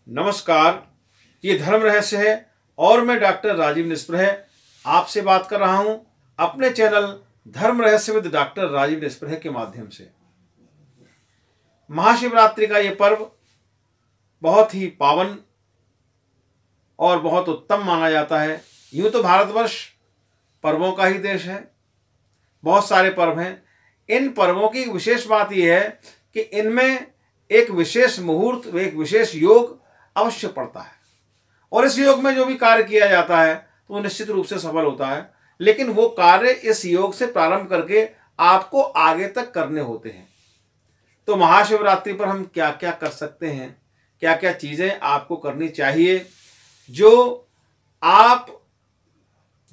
नमस्कार, ये धर्म रहस्य है और मैं डॉक्टर राजीव निस्पृह आपसे बात कर रहा हूं अपने चैनल धर्म रहस्य विद डॉक्टर राजीव निस्पृह के माध्यम से। महाशिवरात्रि का ये पर्व बहुत ही पावन और बहुत उत्तम माना जाता है। यूं तो भारतवर्ष पर्वों का ही देश है, बहुत सारे पर्व हैं। इन पर्वों की विशेष बात यह है कि इनमें एक विशेष मुहूर्त, एक विशेष योग अवश्य पड़ता है और इस योग में जो भी कार्य किया जाता है तो वो निश्चित रूप से सफल होता है। लेकिन वो कार्य इस योग से प्रारंभ करके आपको आगे तक करने होते हैं। तो महाशिवरात्रि पर हम क्या क्या कर सकते हैं, क्या क्या चीजें आपको करनी चाहिए, जो आप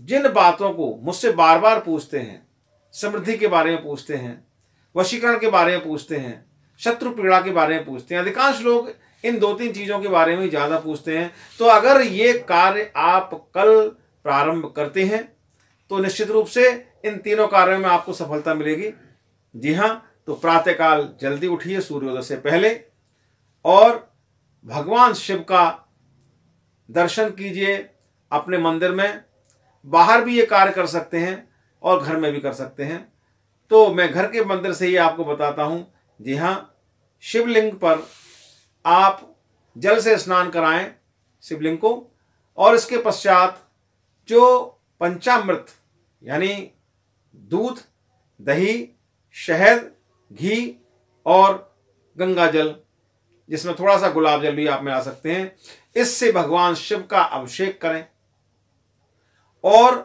जिन बातों को मुझसे बार बार पूछते हैं, समृद्धि के बारे में पूछते हैं, वशीकरण के बारे में पूछते हैं, शत्रु पीड़ा के बारे में पूछते हैं, अधिकांश लोग इन दो तीन चीजों के बारे में ज्यादा पूछते हैं। तो अगर ये कार्य आप कल प्रारंभ करते हैं तो निश्चित रूप से इन तीनों कार्यों में आपको सफलता मिलेगी। जी हाँ, तो प्रातःकाल जल्दी उठिए सूर्योदय से पहले और भगवान शिव का दर्शन कीजिए अपने मंदिर में। बाहर भी ये कार्य कर सकते हैं और घर में भी कर सकते हैं। तो मैं घर के मंदिर से ही आपको बताता हूँ। जी हाँ, शिवलिंग पर आप जल से स्नान कराएं शिवलिंग को, और इसके पश्चात जो पंचामृत यानी दूध, दही, शहद, घी और गंगा जल, जिसमें थोड़ा सा गुलाब जल भी आप मिला सकते हैं, इससे भगवान शिव का अभिषेक करें और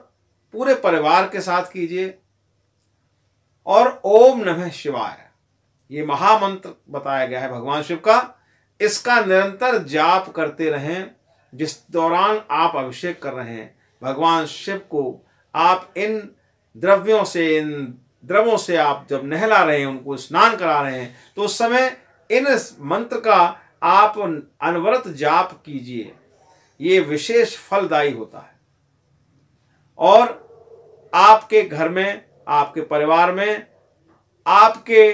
पूरे परिवार के साथ कीजिए। और ओम नमः शिवाय, ये महामंत्र बताया गया है भगवान शिव का, इसका निरंतर जाप करते रहें। जिस दौरान आप अभिषेक कर रहे हैं भगवान शिव को, आप इन द्रव्यों से, इन द्रवों से आप जब नहला रहे हैं, उनको स्नान करा रहे हैं, तो उस समय इन मंत्र का आप अनवरत जाप कीजिए। ये विशेष फलदायी होता है और आपके घर में, आपके परिवार में, आपके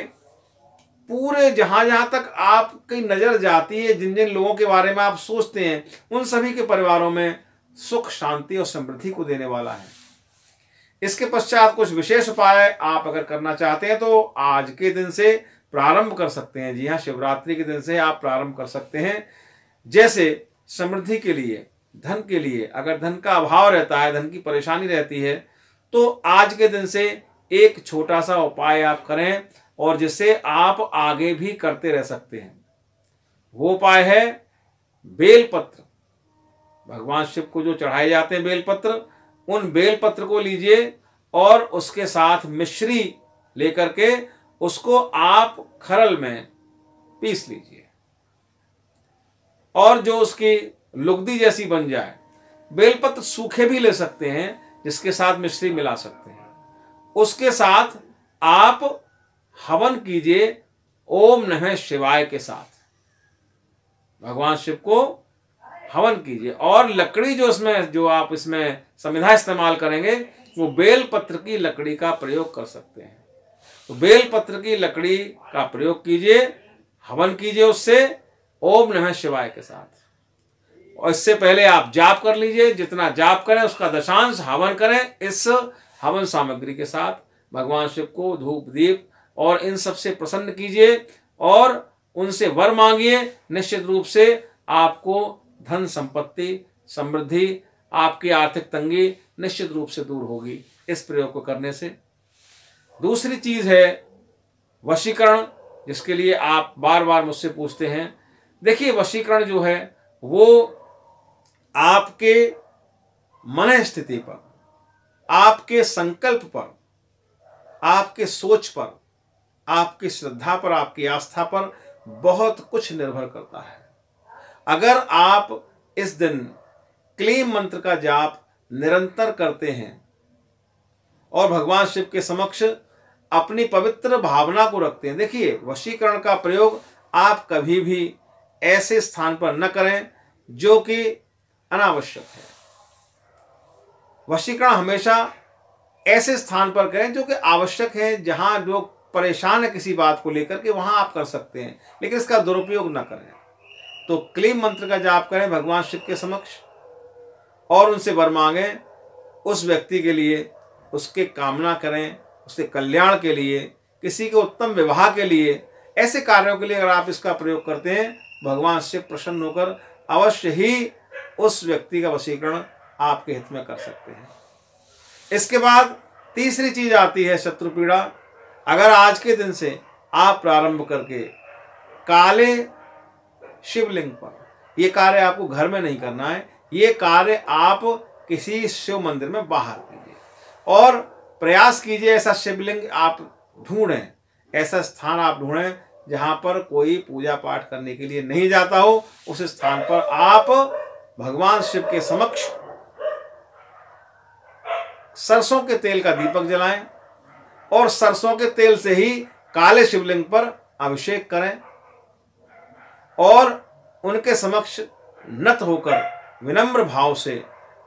पूरे जहां जहां तक आपकी नजर जाती है, जिन जिन लोगों के बारे में आप सोचते हैं, उन सभी के परिवारों में सुख, शांति और समृद्धि को देने वाला है। इसके पश्चात कुछ विशेष उपाय आप अगर करना चाहते हैं तो आज के दिन से प्रारंभ कर सकते हैं। जी हाँ, शिवरात्रि के दिन से आप प्रारंभ कर सकते हैं। जैसे समृद्धि के लिए, धन के लिए, अगर धन का अभाव रहता है, धन की परेशानी रहती है, तो आज के दिन से एक छोटा सा उपाय आप करें और जिससे आप आगे भी करते रह सकते हैं। वो उपाय है बेलपत्र। भगवान शिव को जो चढ़ाए जाते हैं बेलपत्र, उन बेलपत्र को लीजिए और उसके साथ मिश्री लेकर के उसको आप खरल में पीस लीजिए और जो उसकी लुगदी जैसी बन जाए। बेलपत्र सूखे भी ले सकते हैं, जिसके साथ मिश्री मिला सकते हैं। उसके साथ आप हवन कीजिए ओम नमः शिवाय के साथ, भगवान शिव को हवन कीजिए। और लकड़ी जो आप इसमें समिधा इस्तेमाल करेंगे, वो बेलपत्र की लकड़ी का प्रयोग कर सकते हैं। तो बेलपत्र की लकड़ी का प्रयोग कीजिए, हवन कीजिए उससे ओम नमः शिवाय के साथ। और इससे पहले आप जाप कर लीजिए, जितना जाप करें उसका दशांश हवन करें। इस हवन सामग्री के साथ भगवान शिव को धूप, दीप और इन सब से प्रसन्न कीजिए और उनसे वर मांगिए। निश्चित रूप से आपको धन, संपत्ति, समृद्धि, आपकी आर्थिक तंगी निश्चित रूप से दूर होगी इस प्रयोग को करने से। दूसरी चीज है वशीकरण, जिसके लिए आप बार बार मुझसे पूछते हैं। देखिए, वशीकरण जो है वो आपके मन स्थिति पर, आपके संकल्प पर, आपके सोच पर, आपकी श्रद्धा पर, आपकी आस्था पर बहुत कुछ निर्भर करता है। अगर आप इस दिन क्लीम मंत्र का जाप निरंतर करते हैं और भगवान शिव के समक्ष अपनी पवित्र भावना को रखते हैं। देखिए, वशीकरण का प्रयोग आप कभी भी ऐसे स्थान पर न करें जो कि अनावश्यक है। वशीकरण हमेशा ऐसे स्थान पर करें जो कि आवश्यक है, जहां लोग परेशान है किसी बात को लेकर के, वहां आप कर सकते हैं, लेकिन इसका दुरुपयोग न करें। तो क्लीम मंत्र का जाप करें भगवान शिव के समक्ष और उनसे वर मांगें उस व्यक्ति के लिए, उसके कामना करें, उसके कल्याण के लिए, किसी के उत्तम विवाह के लिए, ऐसे कार्यों के लिए अगर आप इसका प्रयोग करते हैं भगवान शिव प्रसन्न होकर अवश्य ही उस व्यक्ति का वशीकरण आपके हित में कर सकते हैं। इसके बाद तीसरी चीज आती है शत्रु पीड़ा। अगर आज के दिन से आप प्रारंभ करके काले शिवलिंग पर, यह कार्य आपको घर में नहीं करना है, ये कार्य आप किसी शिव मंदिर में बाहर कीजिए और प्रयास कीजिए ऐसा शिवलिंग आप ढूंढें, ऐसा स्थान आप ढूंढें जहां पर कोई पूजा पाठ करने के लिए नहीं जाता हो। उस स्थान पर आप भगवान शिव के समक्ष सरसों के तेल का दीपक जलाएं और सरसों के तेल से ही काले शिवलिंग पर अभिषेक करें और उनके समक्ष नत होकर विनम्र भाव से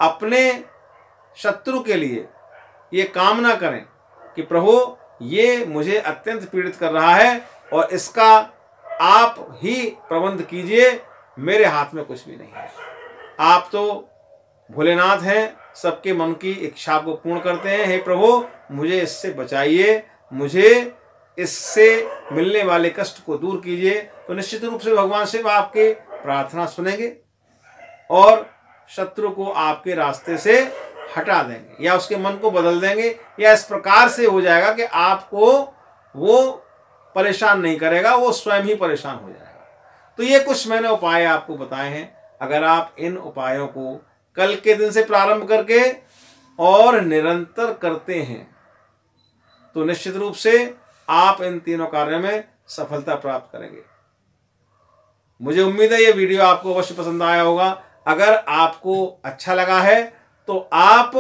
अपने शत्रु के लिए ये कामना करें कि प्रभु ये मुझे अत्यंत पीड़ित कर रहा है और इसका आप ही प्रबंध कीजिए, मेरे हाथ में कुछ भी नहीं है। आप तो भोलेनाथ हैं, सबके मन की इच्छा को पूर्ण करते हैं। हे प्रभु मुझे इससे बचाइए, मुझे इससे मिलने वाले कष्ट को दूर कीजिए। तो निश्चित रूप से भगवान शिव आपके प्रार्थना सुनेंगे और शत्रु को आपके रास्ते से हटा देंगे या उसके मन को बदल देंगे, या इस प्रकार से हो जाएगा कि आपको वो परेशान नहीं करेगा, वो स्वयं ही परेशान हो जाएगा। तो ये कुछ मैंने उपाय आपको बताए हैं। अगर आप इन उपायों को कल के दिन से प्रारंभ करके और निरंतर करते हैं तो निश्चित रूप से आप इन तीनों कार्यों में सफलता प्राप्त करेंगे। मुझे उम्मीद है ये वीडियो आपको अवश्य पसंद आया होगा। अगर आपको अच्छा लगा है तो आप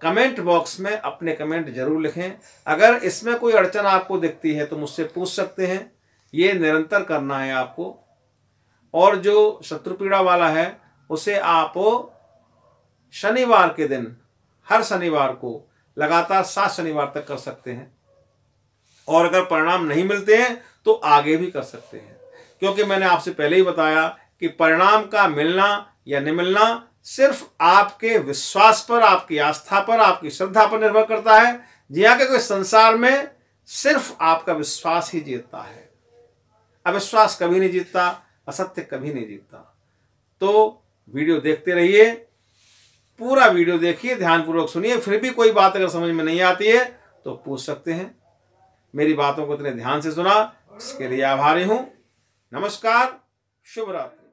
कमेंट बॉक्स में अपने कमेंट जरूर लिखें। अगर इसमें कोई अड़चन आपको दिखती है तो मुझसे पूछ सकते हैं। ये निरंतर करना है आपको, और जो शत्रु पीड़ा वाला है उसे आप शनिवार के दिन, हर शनिवार को लगातार 7 शनिवार तक कर सकते हैं, और अगर परिणाम नहीं मिलते हैं तो आगे भी कर सकते हैं। क्योंकि मैंने आपसे पहले ही बताया कि परिणाम का मिलना या नहीं मिलना सिर्फ आपके विश्वास पर, आपकी आस्था पर, आपकी श्रद्धा पर निर्भर करता है। जी हाँ, कि संसार में सिर्फ आपका विश्वास ही जीतता है, अविश्वास कभी नहीं जीतता, असत्य कभी नहीं जीतता। तो वीडियो देखते रहिए, पूरा वीडियो देखिए, ध्यानपूर्वक सुनिए। फिर भी कोई बात अगर समझ में नहीं आती है तो पूछ सकते हैं। मेरी बातों को इतने ध्यान से सुना इसके लिए आभारी हूं। नमस्कार, शुभ रात्रि।